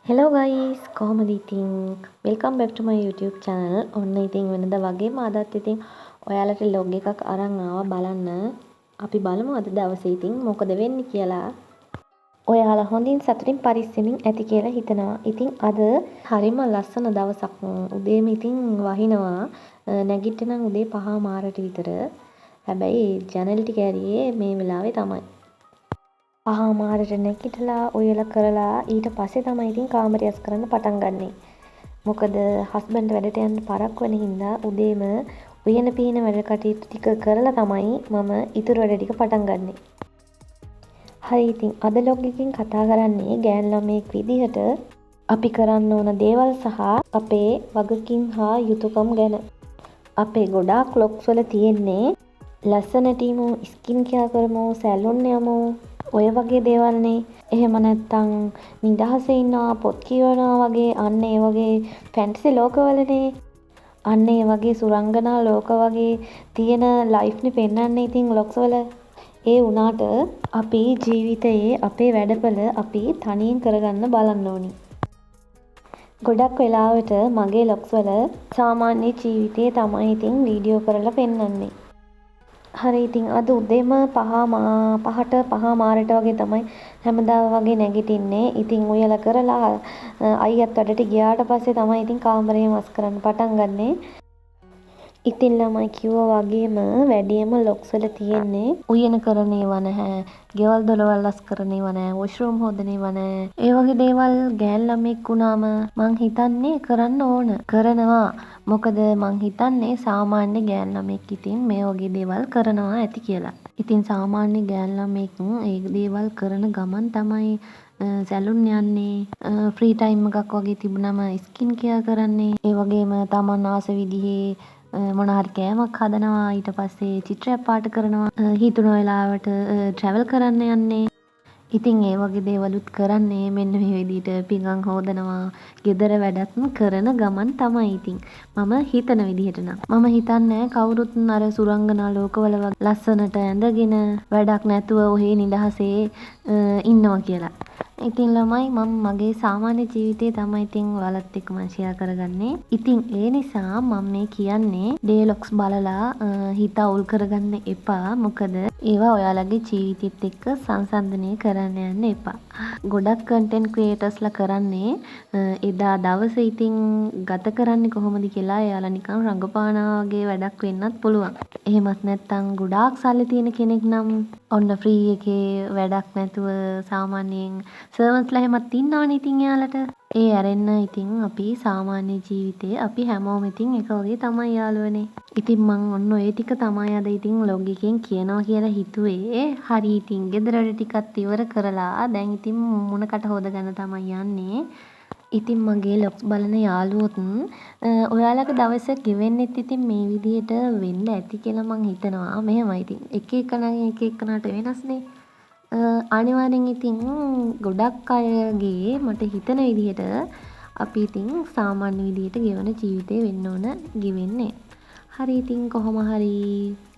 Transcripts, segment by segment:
Hello guys, කොහොමද ඉතින්? Welcome back to my YouTube channel. ඔන්න ඉතින් වෙනදා වගේම අදත් ඉතින් ඔයාලට log එකක් අරන් ආවා බලන්න. අපි බලමු අද දවසේ ඉතින් මොකද වෙන්නේ කියලා. ඔයාලා හොඳින් සතුටින් පරිස්සමින් ඇති කියලා හිතනවා. ඉතින් අද හරිම ලස්සන දවසක්. උදේම ඉතින් වහිනවා. නැගිටිනම් උදේ 5:00 විතර. හැබැයි ජනල් ටික ඇරියේ මේ වෙලාවේ තමයි. පහමාරට නැගිටලා ඔයලා කරලා ඊට පස්සේ තමයි ඉතින් කාමරය අස් කරන්න පටන් ගන්නෙ. මොකද හස්බන්ඩ් වැඩට යන්න පරක් වෙන හින්දා උදේම උයන පීන වැඩ කටයුතු ටික කරලා තමයි මම ඉතුරු වැඩ ටික පටන් ගන්නෙ. හරි ඉතින් අද ලොග් එකකින් කතා කරන්නේ ගෑන් ළමයෙක් විදිහට අපි කරන්න ඕන දේවල් සහ අපේ වගකීම් හා යුතුයකම් ගැන. අපේ ගොඩාක් ලොග්ස් වල තියෙන්නේ ලස්සනට ඉමු, ස්කින් කෙයාර් කරමු, සැලුන් යමු ඔය වගේ දේවල්නේ. එහෙම නැත්තම් නිදහසේ ඉන්නවා, පොත් කියවනවා වගේ අන්න ඒ වගේ ෆැන්ටසි ලෝකවලනේ. අන්න ඒ වගේ සුරංගනා ලෝක වගේ තියෙන ලයිෆ්නේ පෙන්වන්නේ ඉතින් ලොග්ස් වල. ඒ වුණාට අපි ජීවිතයේ අපේ වැඩපළ අපි තනියෙන් කරගන්න බලන්න ඕනි. ගොඩක් වෙලාවට මගේ ලොග්ස් වල සාමාන්‍ය ජීවිතේ තමයි ඉතින් වීඩියෝ කරලා පෙන්වන්නේ. හරි ඉතින් අද උදේම 5:00ට වගේ තමයි හැමදාම වගේ නැගිටින්නේ. ඉතින් උයලා කරලා අයියත් වැඩට ගියාට පස්සේ තමයි ඉතින් කාමරේ මස් කරන්න පටන් ගන්නෙ. ඉතින් ළමයි කිව්වා වගේම වැඩිම ලොග්ස් වල තියෙන්නේ උයන කරන ඒවා නැහැ, ගෙවල් දොරවල් අස් කරන ඒවා නැහැ, වොෂ්රූම් හොදන ඒවා නැහැ. ඒ වගේ දේවල් ගෑන් ළමෙක් වුණාම මං හිතන්නේ කරන්න ඕන. කරනවා. මොකද මං හිතන්නේ සාමාන්‍ය ගෑන් ළමෙක් ඉතින් මේ වගේ දේවල් කරනවා ඇති කියලා. ඉතින් සාමාන්‍ය ගෑන් ළමෙක් ඒ දේවල් කරන ගමන් තමයි සැලුන් යන්නේ, ෆ්‍රී ටයිම් එකක් වගේ තිබුණම ස්කින් කෙයාර් කරන්නේ. ඒ වගේම තමන් ආස විදිහේ මොන හරි කෑමක් හදනවා, ඊට පස්සේ චිත්‍රයක් පාට කරනවා, හිතුන වෙලාවට ට්‍රැවල් කරන්න යන්නේ. ඉතින් ඒ වගේ දේවලුත් කරන්නේ මෙන්න මේ විදිහට පිඟන් හොදනවා, ගෙදර වැඩත් කරන ගමන් තමයි ඉතින්. මම හිතන විදිහට නම්. මම හිතන්නේ කවුරුත් අර සුරංගනා ලෝකවල ලස්සනට ඇඳගෙන වැඩක් නැතුව ඔහේ නිදහසේ ඉන්නවා කියලා. ඉතින් ළමයි මම මගේ සාමාන්‍ය ජීවිතේ තමයි ඉතින් ඔයාලත් එක්ක මම ෂෙයා කරගන්නේ. ඉතින් ඒ නිසා මම මේ කියන්නේ ඩේ ලොග්ස් බලලා හිත අවුල් කරගන්න එපා. මොකද ඒවා ඔයාලගේ ජීවිතෙත් එක්ක සංසන්දනය කරන්න යන්න එපා. ගොඩක් කන්ටෙන්ට් ක්‍රියේටර්ස්ලා කරන්නේ එදා දවසේ ඉතින් ගත කරන්නේ කොහොමද කියලා එයාලා නිකන් රඟපානා වගේ වැඩක් වෙන්නත් පුළුවන්. එහෙමත් නැත්නම් ගොඩාක් සල්ලි තියෙන කෙනෙක් නම් ඔන්න ෆ්‍රී එකේ වැඩක් නැතුව සාමාන්‍යයෙන් සර්වන්ට්ස්ලා එහෙමත් ඉන්නවනේ ඉතින් එයාලට. ඒ ඇරෙන්න ඉතින් අපි සාමාන්‍ය ජීවිතේ අපි හැමෝම ඉතින් එක වගේ තමයි යාළුවනේ. ඉතින් මං ඔන්න ඔය ටික තමයි අද ඉතින් ලොග් එකෙන් කියනවා කියලා හිතුවේ. හරි ඉතින් ගෙදර වැඩ ටිකත් ඉවර කරලා දැන් ඉතින් මුණකට හොදගන්න තමයි යන්නේ. ඉතින් මගේ ලොග්ස් බලන යාළුවොත් ඔයාලගේ දවස ගෙවෙන්නෙත් ඉතින් මේ විදිහට වෙන්න ඇති කියලා මං හිතනවා. මෙහෙමයි ඉතින් එක එකනට වෙනස්නේ. අනිවාර්යෙන් ඉතින් ගොඩක් අයගේ මට හිතන විදිහට අපි ඉතින් සාමාන්‍ය විදිහට ගෙවන ජීවිතේ වෙන්න ඕන ගෙවෙන්නේ. හරි ඉතින් කොහොම හරි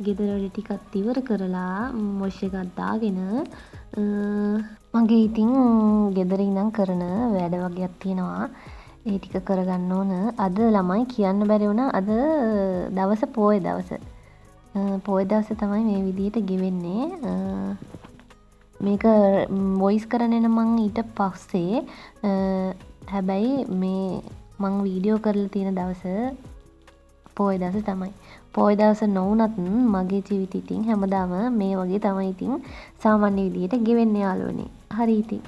ගෙදර වැඩ ටිකත් ඉවර කරලා වොෂ් එකක් දාගෙන මගේ ඉතින් ගෙදර ඉඳන් කරන වැඩ වගේක් තියෙනවා. ඒ ටික කරගන්න ඕන. අද ළමයි කියන්න බැරි වුණා අද දවස පොය දවස. පොය දවස තමයි මේ විදිහට ගෙවෙන්නේ. මේක වොයිස් කරන මං ඊට පස්සේ හැබැයි මේ මං වීඩියෝ කරලා තියෙන දවස පොය දවස තමයි. පොය දවස නොවුනත් මගේ ජීවිතේ ඉතින් හැමදාම මේ වගේ තමයි ඉතින් සාමාන්‍ය විදිහට ගෙවෙන්නේ යාළුවනේ. හරි ඉතින්.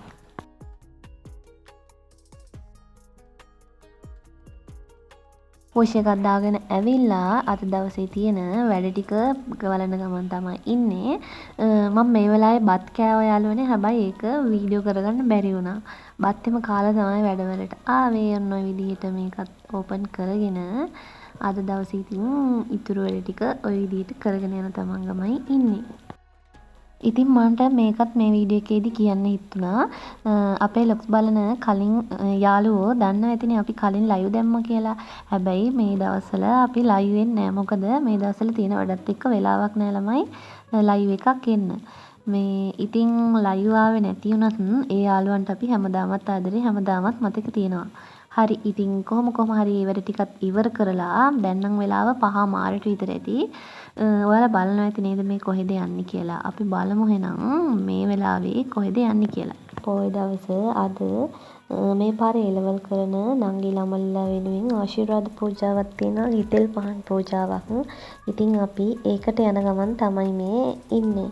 වොෂ් එකක් දාගෙන ඇවිල්ලා අද දවසේ තියෙන වැඩ ටික බලන ගමන් තමයි ඉන්නේ. මම මේ වෙලාවේ බත් කෑවා යාළුවනේ. හැබැයි ඒක වීඩියෝ කරගන්න බැරි වුණා. බත් එම කාලා තමයි වැඩවලට ආවේ. ඔන්න ඔය විදිහට මේකත් ඕපන් කරගෙන අද දවසේ ඉතින් ඉතුරු වැඩ ටික ඔය විදිහට කරගෙන යන තමන්ගමයි ඉන්නේ. ඉතින් මට මේකත් මේ වීඩියෝ එකේදී කියන්න හිතුණා. අපේ ලොග්ස් බලන කලින් යාළුවෝ දන්නවා ඇතිනේ අපි කලින් ලයිව් දැම්මා කියලා. හැබැයි මේ දවස්වල අපි ලයිව් වෙන්නේ නැහැ. මොකද මේ දවස්වල තියෙන වැඩත් එක්ක වෙලාවක් නැහැ ළමයි ලයිව් එකක් එන්න. මේ ඉතින් ලයිව් ආවේ නැති වුණත් ඒ යාළුවන්ට අපි හැමදාමත් ආදරේ හැමදාමත් මතක තියෙනවා. හරි ඉතින් කොහොම හරි ඒ වැඩ ටිකත් ඉවර කරලා දැන් නම් වෙලාව 5:00 විතර ඇති. ඔයාලා බලනවා ඇති නේද මේ කොහෙද යන්නේ කියලා. අපි බලමු එහෙනම් මේ වෙලාවේ කොහෙද යන්නේ කියලා. පොය දවස අද මේ පාරේ එළවල් කරන නංගි ළමල්ලා වෙනුවෙන් ආශිර්වාද පූජාවක් තියෙනවා. ගිතෙල් පහන් පූජාවක්. ඉතින් අපි ඒකට යන ගමන් තමයි මේ ඉන්නේ.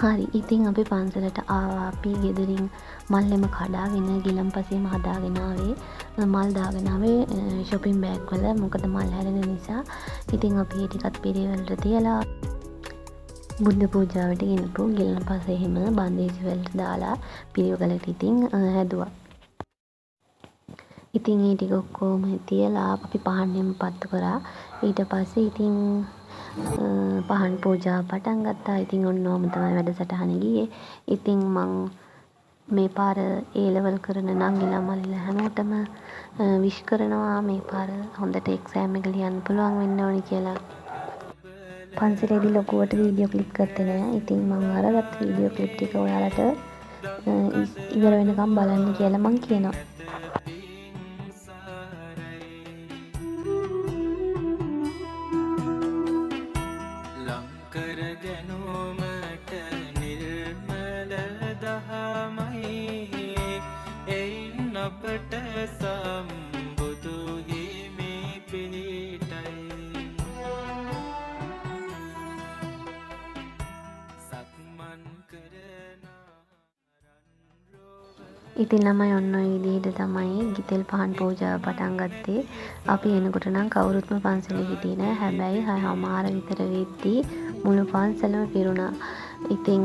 හරි ඉතින් අපි පන්සලට ආවා. අපි ගෙදරින් මල්ලෙම කඩාගෙන ගිලන්පසේම හදාගෙන ආවේ. මල් දාගෙන ආවේ shopping bag වල. මොකද මල් හැදෙන නිසා. ඉතින් අපි ඒ ටිකත් පිළිවෙලට තියලා බුද්ධ පූජාවට ගෙනපු ගිලන්පස එහෙම බන්දේසි වලට දාලා පිළිවෙලට ඉතින් හැදුවා. ඉතින් ඒ ටික ඔක්කොම තියලා අපි පහන් පත්තු කරා. ඊට පස්සේ ඉතින් පහන් පූජාව පටන් ගත්තා. ඉතින් ඔන්න ඔහම තමයි වැඩසටහන ගියේ. ඉතින් මං මේ පාර A-level කරන නංගිලා මල්ලිලා හැමෝටම විශ් කරනවා මේ පාර හොඳට එක්සෑම් එක ලියන්න පුළුවන් වෙන්න ඕනි කියලා. පන්සලේදී ලොකුවට වීඩියෝ ක්ලිප් ගත්තේ නෑ. ඉතින් මං අරගත්ත වීඩියෝ ක්ලිප් ටික ඔයාලට ඉවර වෙනකම් බලන්න කියලා මං කියනවා. අපට සම්බුදු හිමි පිහිටයි සක්මන් කරන ඉතින් ළමයි ඔන්න ඔය විදිහට තමයි ගිතෙල් පහන් පූජාව පටන් ගත්තේ. අපි එනකොට නම් කවුරුත්ම පන්සලේ හිටියේ නෑ. හැබැයි 6:00 විතර වෙද්දී මුළු පන්සලම පිරුණා. ඉතින්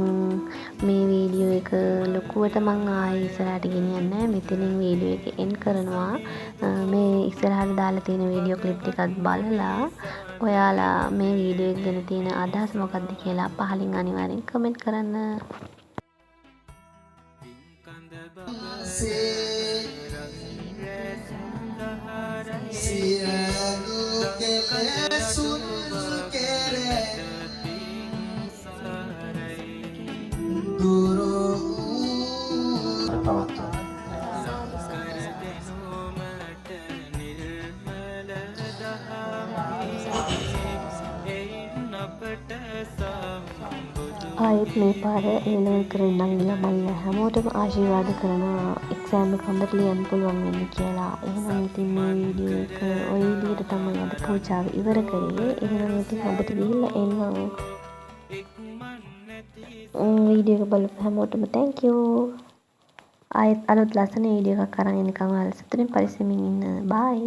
මේ වීඩියෝ එක ලොකුවට මං ආයේ ඉස්සරහට ගෙනියන්නේ නැහැ. මෙතනින් වීඩියෝ එක එන්ඩ් කරනවා. මේ ඉස්සරහට දාලා තියෙන වීඩියෝ ක්ලිප් ටිකත් බලලා ඔයාලා මේ වීඩියෝ එක ගැන තියෙන අදහස් මොකක්ද කියලා පහලින් අනිවාර්යෙන් කමෙන්ට් කරන්න. ආයෙත් මේ පාර A-level කරන නංගිලා මල්ලිලා හැමෝටම ආශිර්වාද කරනවා එක්සෑම් එක හොඳට ලියන්න පුළුවන් වෙන්න කියලා. එහෙනම් ඉතින් මේ වීඩියෝ එක ඔය විදිහට තමයි අද පූජාව ඉවර කරේ. එහෙනම් ඉතින් අදට ගිහිල්ලා එන්නම්. වීඩියෝ එක බලපු හැමෝටම thank you. ආයෙත් අලුත් ලස්සන වීඩියෝ එකක් අරන් එනකම් ඔයාලා සතුටින් පරිස්සමින් ඉන්න. bye.